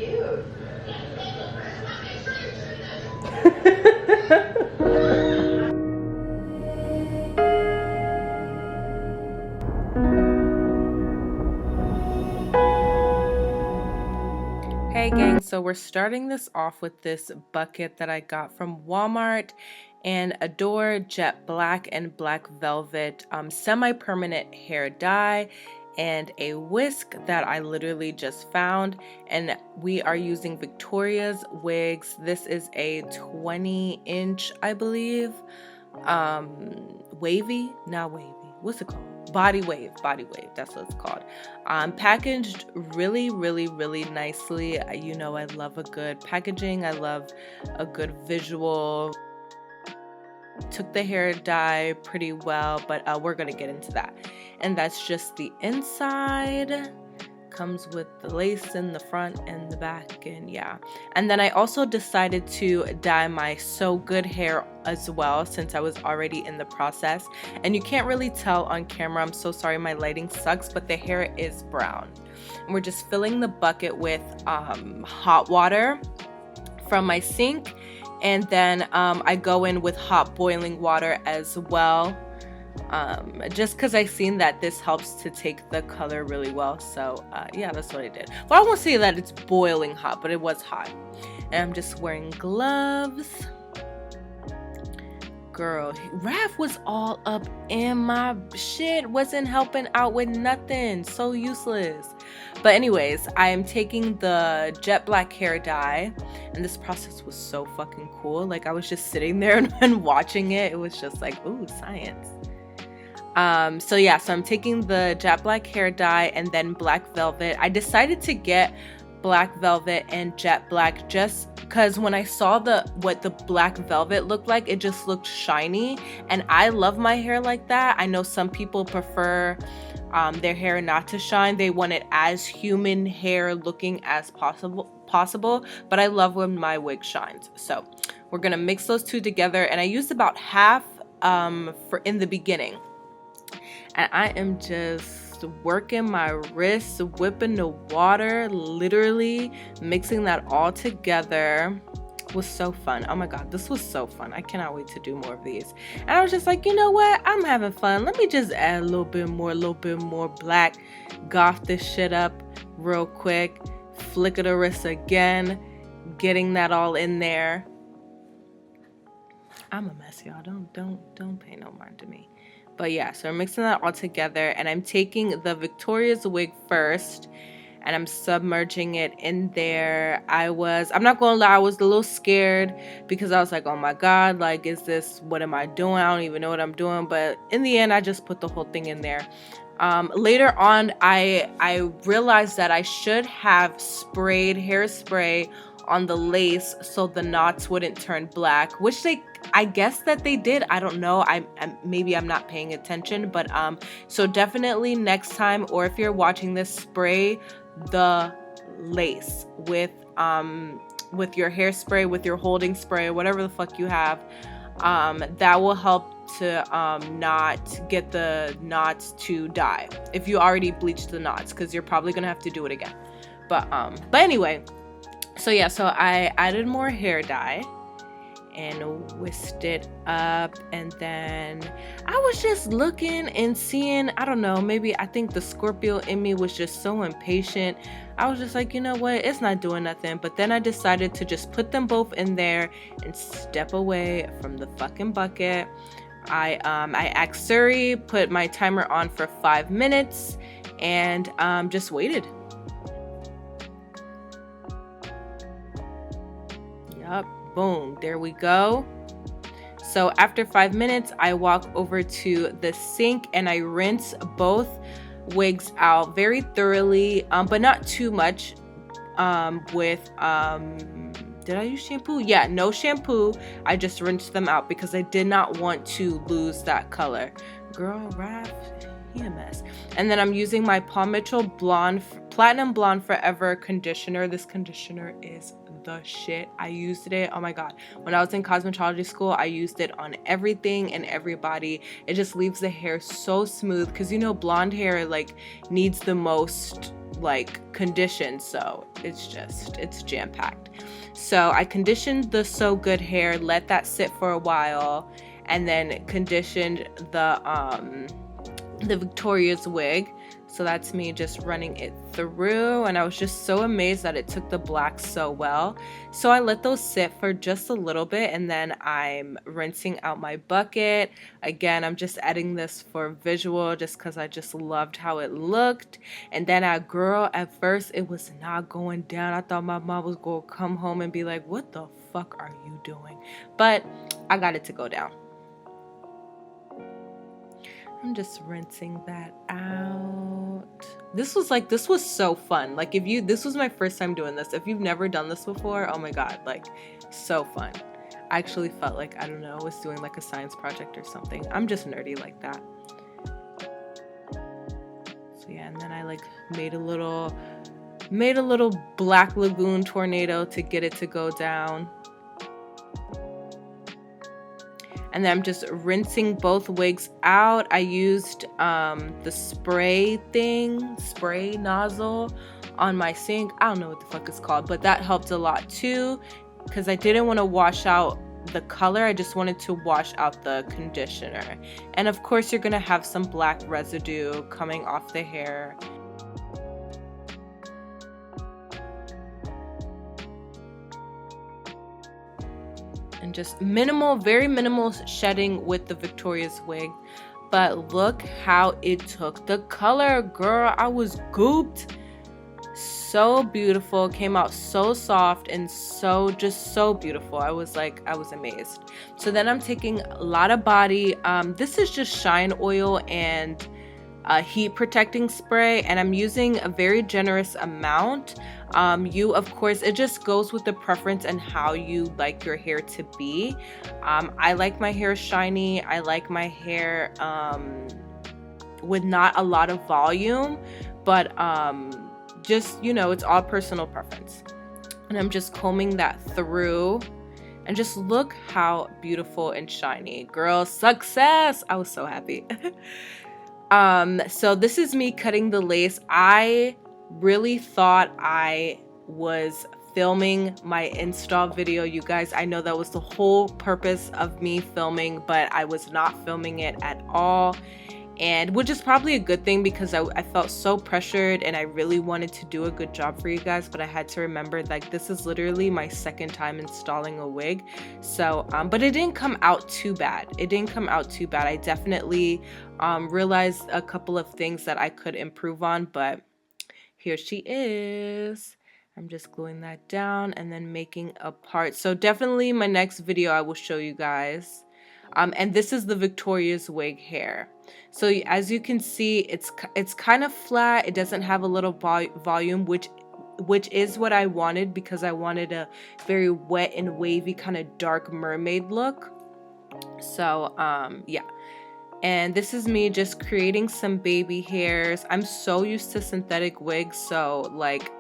Hey gang, so we're starting this off with this bucket that I got from Walmart and Adore Jet Black and Black Velvet semi-permanent hair dye and a whisk that I literally just found, and we are using Victoria's wigs. This is a 20-inch, I believe, wavy, not wavy, what's it called? Body wave, that's what it's called. Packaged really nicely. You know, I love a good packaging, I love a good visual. Took the hair dye pretty well, but we're gonna get into that. And that's just the inside. Comes with the lace in the front and the back, and yeah. And then I also decided to dye my So Good hair as well, since I was already in the process. And you can't really tell on camera, I'm so sorry, my lighting sucks, but the hair is brown. And we're just filling the bucket with hot water from my sink, and then I go in with hot boiling water as well. Just because I seen that this helps to take the color really well, so yeah, that's what I did. Well, I won't say that it's boiling hot, but it was hot. And I'm just wearing gloves. Girl, Raph was all up in my shit, wasn't helping out with nothing, so useless. But anyways, I am taking the jet black hair dye, and this process was so fucking cool. Like, I was just sitting there and watching it. It was just like, ooh, science. So yeah, so I'm taking the jet black hair dye and then black velvet. I decided to get black velvet and jet black just because when I saw what the black velvet looked like, it just looked shiny, and I love my hair like that. I know some people prefer their hair not to shine. They want it as human hair looking as possible, but I love when my wig shines. So we're gonna mix those two together, and I used about half in the beginning. And I am just working my wrists, whipping the water, literally mixing that all together. It was so fun. Oh my god, this was so fun. I cannot wait to do more of these. And I was just like, you know what? I'm having fun. Let me just add a little bit more black. Goth this shit up real quick. Flick of the wrist again. Getting that all in there. I'm a mess, y'all. Don't pay no mind to me. But yeah, so I'm mixing that all together, and I'm taking the Victoria's wig first, and I'm submerging it in there. I'm not gonna lie, I was a little scared because I was like, oh my god, like, what am I doing? I don't even know what I'm doing. But in the end, I just put the whole thing in there. Later on, I realized that I should have sprayed hairspray on the lace so the knots wouldn't turn black, which I guess that they did. I don't know. Maybe I'm not paying attention, but so definitely next time, or if you're watching this, spray the lace with your hairspray, with your holding spray, whatever the fuck you have. That will help to not get the knots to dye if you already bleached the knots, because you're probably gonna have to do it again. But anyway, so yeah, so I added more hair dye and whisked it up, and then I was just looking and seeing, I don't know, maybe I think the Scorpio in me was just so impatient. I was just like, you know what, it's not doing nothing. But then I decided to just put them both in there and step away from the fucking bucket. I asked Suri, put my timer on for 5 minutes, and just waited. Yup. Boom, there we go. So after 5 minutes, I walk over to the sink and I rinse both wigs out very thoroughly, but not too much. Did I use shampoo? Yeah, no shampoo. I just rinsed them out because I did not want to lose that color. Girl, Raph, he a mess. And then I'm using my Paul Mitchell Platinum Blonde Forever conditioner. This conditioner is the shit. I used it, oh my god, when I was in cosmetology school. I used it on everything and everybody. It just leaves the hair so smooth, because you know blonde hair like needs the most like conditioned, so it's jam-packed. So I conditioned the So Good hair, let that sit for a while, and then conditioned the Victoria's wig. So that's me just running it through, and I was just so amazed that it took the black so well. So I let those sit for just a little bit, and then I'm rinsing out my bucket. Again, I'm just adding this for visual just because I just loved how it looked. And then at first it was not going down. I thought my mom was going to come home and be like, what the fuck are you doing? But I got it to go down. I'm just rinsing that out. This was so fun. Like this was my first time doing this. If you've never done this before, oh my god, like so fun. I actually felt like, I don't know, I was doing like a science project or something. I'm just nerdy like that. So yeah, and then I like made a little black lagoon tornado to get it to go down. And then I'm just rinsing both wigs out. I used the spray nozzle on my sink. I don't know what the fuck it's called, but that helped a lot too, because I didn't want to wash out the color. I just wanted to wash out the conditioner. And of course you're gonna have some black residue coming off the hair. And just very minimal shedding with the Victoria's wig. But look how it took the color, girl. I was gooped. So beautiful. Came out so soft and just so beautiful. I was amazed. So then I'm taking a lot of body. This is just shine oil and heat protecting spray, and I'm using a very generous amount. Of course, it just goes with the preference and how you like your hair to be. I like my hair shiny. I like my hair with not a lot of volume, but just, you know, it's all personal preference. And I'm just combing that through, and just look how beautiful and shiny. Girl, success! I was so happy. So this is me cutting the lace. I really thought I was filming my install video, you guys. I know that was the whole purpose of me filming, but I was not filming it at all, and which is probably a good thing, because I felt so pressured and I really wanted to do a good job for you guys. But I had to remember, like, this is literally my second time installing a wig. So but it didn't come out too bad. I definitely realized a couple of things that I could improve on, but here she is. I'm just gluing that down and then making a part. So definitely my next video I will show you guys. And this is the Victoria's wig hair. So as you can see, it's kind of flat. It doesn't have a little volume, which is what I wanted, because I wanted a very wet and wavy kind of dark mermaid look. So yeah. And this is me just creating some baby hairs. I'm so used to synthetic wigs, so like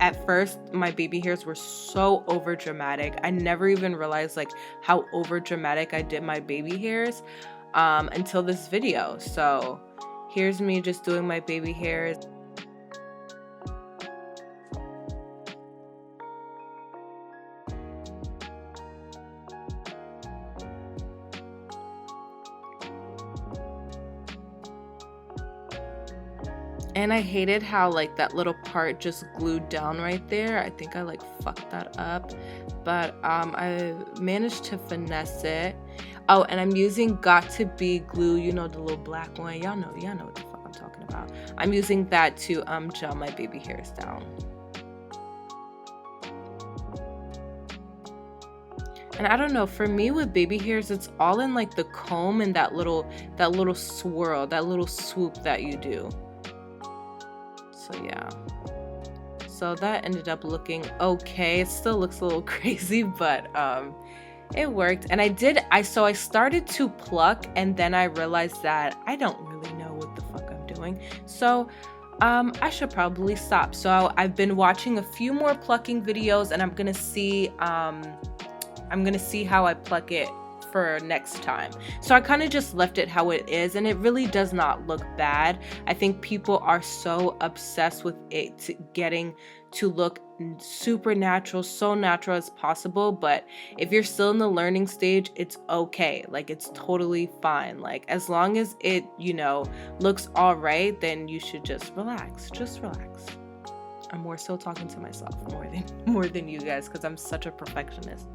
at first my baby hairs were so over dramatic. I never even realized like how over dramatic I did my baby hairs until this video. So here's me just doing my baby hairs. And I hated how like that little part just glued down right there. I think I like fucked that up, but I managed to finesse it. Oh, and I'm using Got To Be glue, you know, the little black one. Y'all know what the fuck I'm talking about. I'm using that to gel my baby hairs down. And I don't know, for me with baby hairs, it's all in like the comb and that little swirl, that little swoop that you do. So yeah, so that ended up looking okay. It still looks a little crazy, but it worked. And I started to pluck, and then I realized that I don't really know what the fuck I'm doing, so I should probably stop. So I've been watching a few more plucking videos, and I'm gonna see how I pluck it for next time. So I kind of just left it how it is, and it really does not look bad. I think people are so obsessed with it getting to look super natural, so natural as possible, but if you're still in the learning stage, it's okay. Like, it's totally fine. Like, as long as it, you know, looks all right, then you should just relax. Just relax. I'm more so talking to myself more than you guys, because I'm such a perfectionist.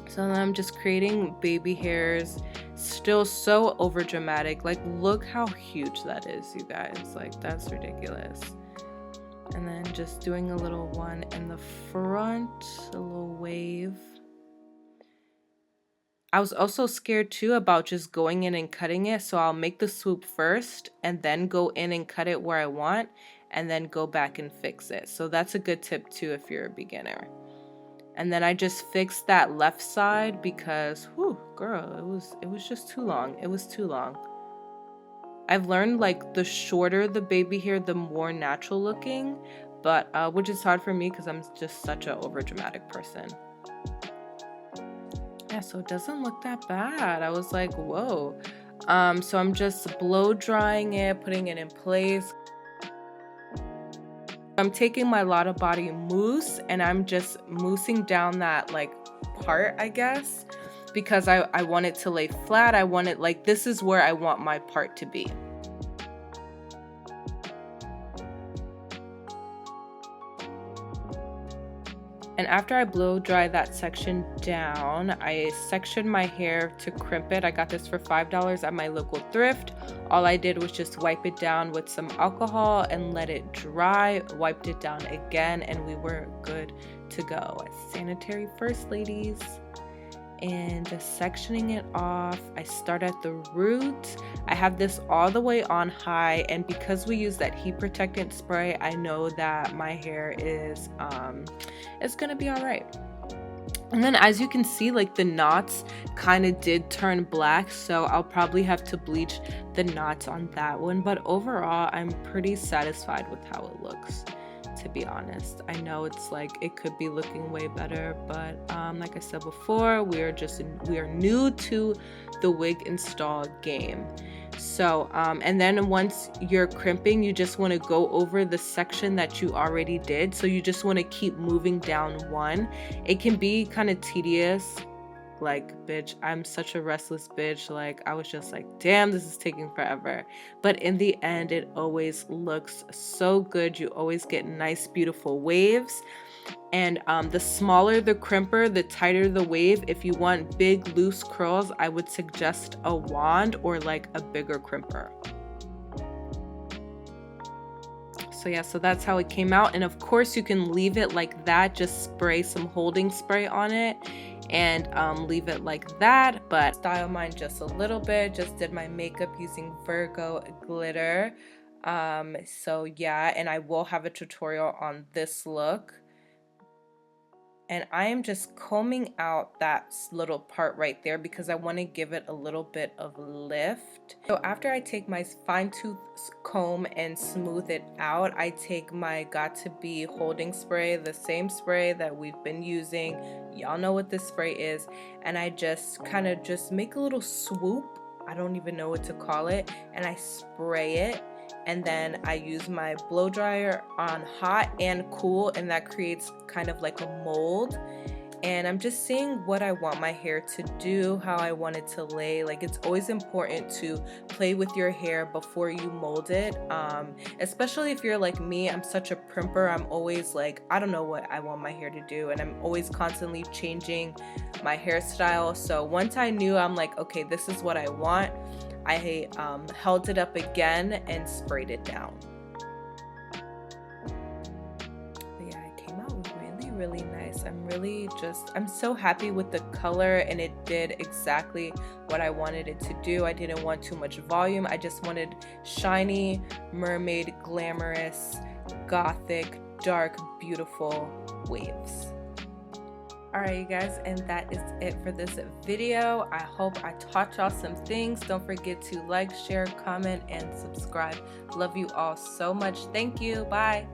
So then I'm just creating baby hairs, still so over dramatic. Like, look how huge that is, you guys. Like, that's ridiculous. And then just doing a little one in the front, a little wave. I was also scared too about just going in and cutting it, so I'll make the swoop first and then go in and cut it where I want, and then go back and fix it. So that's a good tip too if you're a beginner. And then I just fixed that left side because, whew, girl, it was just too long. It was too long. I've learned, like, the shorter the baby hair, the more natural looking, but which is hard for me because I'm just such an overdramatic person. Yeah, so it doesn't look that bad. I was like, whoa. So I'm just blow drying it, putting it in place. I'm taking my Lotta Body mousse and I'm just moussing down that, like, part, I guess, because I want it to lay flat. I want it, like, this is where I want my part to be. And after I blow dry that section down, I sectioned my hair to crimp it. I got this for $5 at my local thrift. All I did was just wipe it down with some alcohol and let it dry. Wiped it down again and we were good to go. Sanitary first, ladies. And just sectioning it off. I start at the root. I have this all the way on high, and because we use that heat protectant spray, I know that my hair is it's gonna be all right. And then as you can see, like, the knots kind of did turn black, so I'll probably have to bleach the knots on that one, but overall I'm pretty satisfied with how it looks, to be honest. I know it's like it could be looking way better, but like I said before, we are new to the wig install game. So and then once you're crimping, you just want to go over the section that you already did, so you just want to keep moving down one. It can be kind of tedious. Like, bitch, I'm such a restless bitch. Like, I was just like, damn, this is taking forever. But in the end, it always looks so good. You always get nice, beautiful waves. And the smaller the crimper, the tighter the wave. If you want big, loose curls, I would suggest a wand or like a bigger crimper. So yeah, so that's how it came out. And of course, you can leave it like that. Just spray some holding spray on it and leave it like that, but style mine just a little bit. Just did my makeup using VIRGO glitter. So yeah, and I will have a tutorial on this look. And I am just combing out that little part right there because I want to give it a little bit of lift. So after I take my fine tooth comb and smooth it out, I take my Got To Be holding spray, the same spray that we've been using. Y'all know what this spray is. And I just kind of just make a little swoop. I don't even know what to call it. And I spray it. And then I use my blow dryer on hot and cool, and that creates kind of like a mold. And I'm just seeing what I want my hair to do, how I want it to lay. Like, it's always important to play with your hair before you mold it. Especially if you're like me, I'm such a primper. I'm always like, I don't know what I want my hair to do, and I'm always constantly changing my hairstyle. So once I knew, I'm like, okay, this is what I want, I held it up again and sprayed it down. But yeah, it came out really nice. I'm so happy with the color, and it did exactly what I wanted it to do. I didn't want too much volume. I just wanted shiny, mermaid, glamorous, gothic, dark, beautiful waves. Alright, you guys, and that is it for this video. I hope I taught y'all some things. Don't forget to like, share, comment, and subscribe. Love you all so much. Thank you. Bye.